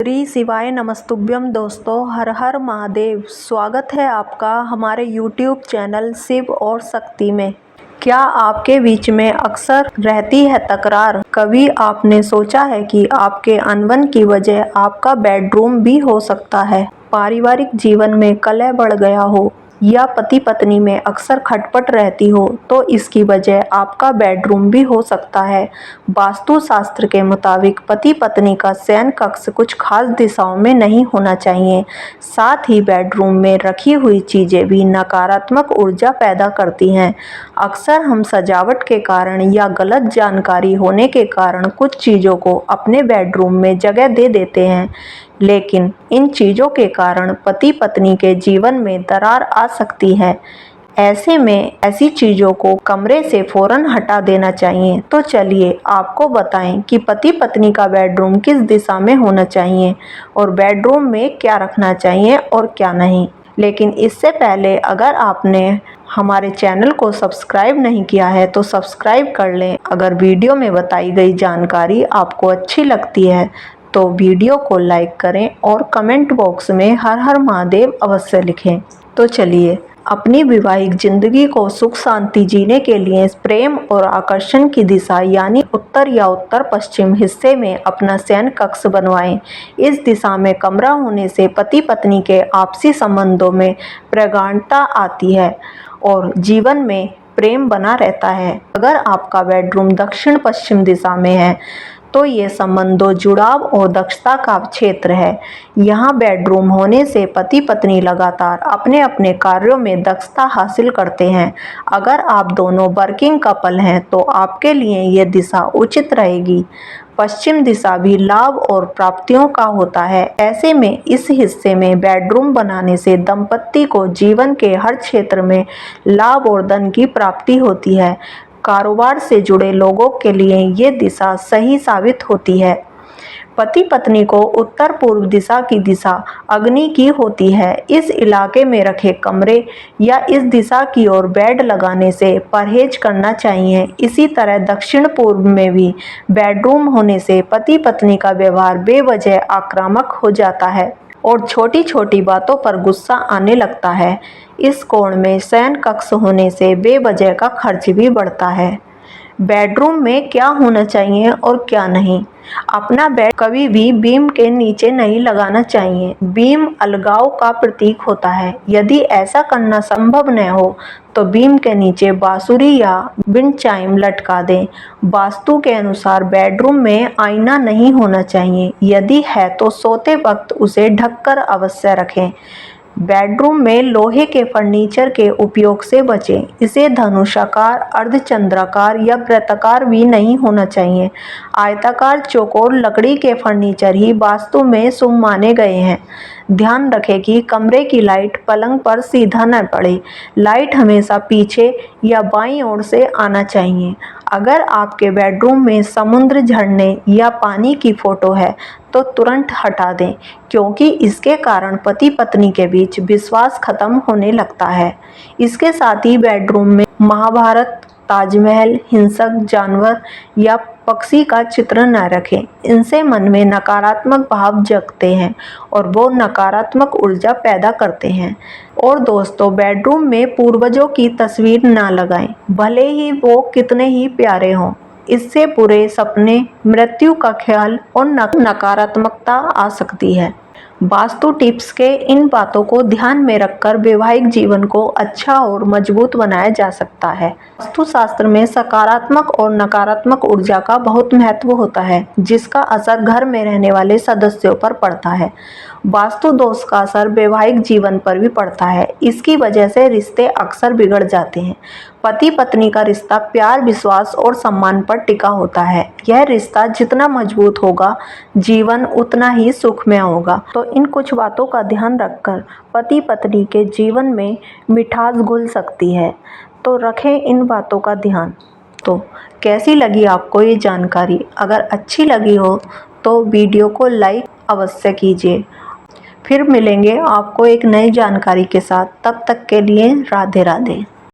श्री शिवाय नमस्तुभ्यम। दोस्तों, हर हर महादेव। स्वागत है आपका हमारे YouTube चैनल शिव और शक्ति में। क्या आपके बीच में अक्सर रहती है तकरार? कभी आपने सोचा है कि आपके अनबन की वजह आपका बेडरूम भी हो सकता है? पारिवारिक जीवन में कलह बढ़ गया हो या पति पत्नी में अक्सर खटपट रहती हो तो इसकी वजह आपका बेडरूम भी हो सकता है। वास्तु शास्त्र के मुताबिक पति पत्नी का शयन कक्ष कुछ खास दिशाओं में नहीं होना चाहिए। साथ ही बेडरूम में रखी हुई चीजें भी नकारात्मक ऊर्जा पैदा करती हैं। अक्सर हम सजावट के कारण या गलत जानकारी होने के कारण कुछ चीज़ों को अपने बेडरूम में जगह दे देते हैं, लेकिन इन चीज़ों के कारण पति पत्नी के जीवन में दरार आ सकती है। ऐसे में ऐसी चीज़ों को कमरे से फ़ौरन हटा देना चाहिए। तो चलिए आपको बताएं कि पति पत्नी का बेडरूम किस दिशा में होना चाहिए और बेडरूम में क्या रखना चाहिए और क्या नहीं। लेकिन इससे पहले अगर आपने हमारे चैनल को सब्सक्राइब नहीं किया है तो सब्सक्राइब कर लें। अगर वीडियो में बताई गई जानकारी आपको अच्छी लगती है तो वीडियो को लाइक करें और कमेंट बॉक्स में हर हर महादेव अवश्य लिखें। तो चलिए, अपनी वैवाहिक जिंदगी को सुख शांति जीने के लिए प्रेम और आकर्षण की दिशा यानी उत्तर या उत्तर पश्चिम हिस्से में अपना शयन कक्ष बनवाएं। इस दिशा में कमरा होने से पति पत्नी के आपसी संबंधों में प्रगाढ़ता आती है और जीवन में प्रेम बना रहता है। अगर आपका बेडरूम दक्षिण पश्चिम दिशा में है तो ये संबंधों, जुड़ाव और दक्षता का क्षेत्र है। यहाँ बेडरूम होने से पति पत्नी लगातार अपने अपने कार्यों में दक्षता हासिल करते हैं। अगर आप दोनों वर्किंग कपल हैं तो आपके लिए ये दिशा उचित रहेगी। पश्चिम दिशा भी लाभ और प्राप्तियों का होता है। ऐसे में इस हिस्से में बेडरूम बनाने से दंपति को जीवन के हर क्षेत्र में लाभ और धन की प्राप्ति होती है। कारोबार से जुड़े लोगों के लिए ये दिशा सही साबित होती है। पति पत्नी को उत्तर पूर्व दिशा की दिशा अग्नि की होती है। इस इलाके में रखे कमरे या इस दिशा की ओर बेड लगाने से परहेज करना चाहिए। इसी तरह दक्षिण पूर्व में भी बेडरूम होने से पति पत्नी का व्यवहार बेवजह आक्रामक हो जाता है और छोटी छोटी बातों पर गुस्सा आने लगता है। इस कोण में शयन कक्ष होने से बेवजह का खर्च भी बढ़ता है। बेडरूम में क्या होना चाहिए और क्या नहीं। अपना बेड कभी भी बीम के नीचे नहीं लगाना चाहिए। बीम अलगाव का प्रतीक होता है। यदि ऐसा करना संभव न हो तो बीम के नीचे बांसुरी या विंड चाइम लटका दें। वास्तु के अनुसार बेडरूम में आईना नहीं होना चाहिए। यदि है तो सोते वक्त उसे ढककर अवश्य रखें। बेडरूम में लोहे के फर्नीचर के उपयोग से बचें। इसे धनुषाकार, अर्धचंद्राकार या वृत्ताकार भी नहीं होना चाहिए। आयताकार, चौकोर लकड़ी के फर्नीचर ही वास्तु में शुभ माने गए हैं। ध्यान रखें कि कमरे की लाइट पलंग पर सीधा न पड़े। लाइट हमेशा पीछे या बाईं ओर से आना चाहिए। अगर आपके बेडरूम में समुद्र, झरने या पानी की फोटो है तो तुरंत हटा दें, क्योंकि इसके कारण पति पत्नी के बीच विश्वास खत्म होने लगता है। इसके साथ ही बेडरूम में महाभारत, ताजमहल, हिंसक जानवर या पक्षी का चित्र न रखें। इनसे मन में नकारात्मक भाव जगते हैं और वो नकारात्मक ऊर्जा पैदा करते हैं। और दोस्तों, बेडरूम में पूर्वजों की तस्वीर ना लगाएं, भले ही वो कितने ही प्यारे हों। इससे बुरे सपने, मृत्यु का ख्याल और नकारात्मकता आ सकती है। वास्तु टिप्स के इन बातों को ध्यान में रखकर वैवाहिक जीवन को अच्छा और मजबूत बनाया जा सकता है। वास्तु शास्त्र में सकारात्मक और नकारात्मक ऊर्जा का बहुत महत्व होता है, जिसका असर घर में रहने वाले सदस्यों पर पड़ता है। वास्तु दोष का असर वैवाहिक जीवन पर भी पड़ता है। इसकी वजह से रिश्ते अक्सर बिगड़ जाते हैं। पति पत्नी का रिश्ता प्यार, विश्वास और सम्मान पर टिका होता है। यह रिश्ता जितना मजबूत होगा, जीवन उतना ही सुखमय होगा। तो इन कुछ बातों का ध्यान रखकर पति पत्नी के जीवन में मिठास घुल सकती है। तो रखें इन बातों का ध्यान। तो कैसी लगी आपको ये जानकारी? अगर अच्छी लगी हो तो वीडियो को लाइक अवश्य कीजिए। फिर मिलेंगे आपको एक नई जानकारी के साथ। तब तक के लिए राधे राधे।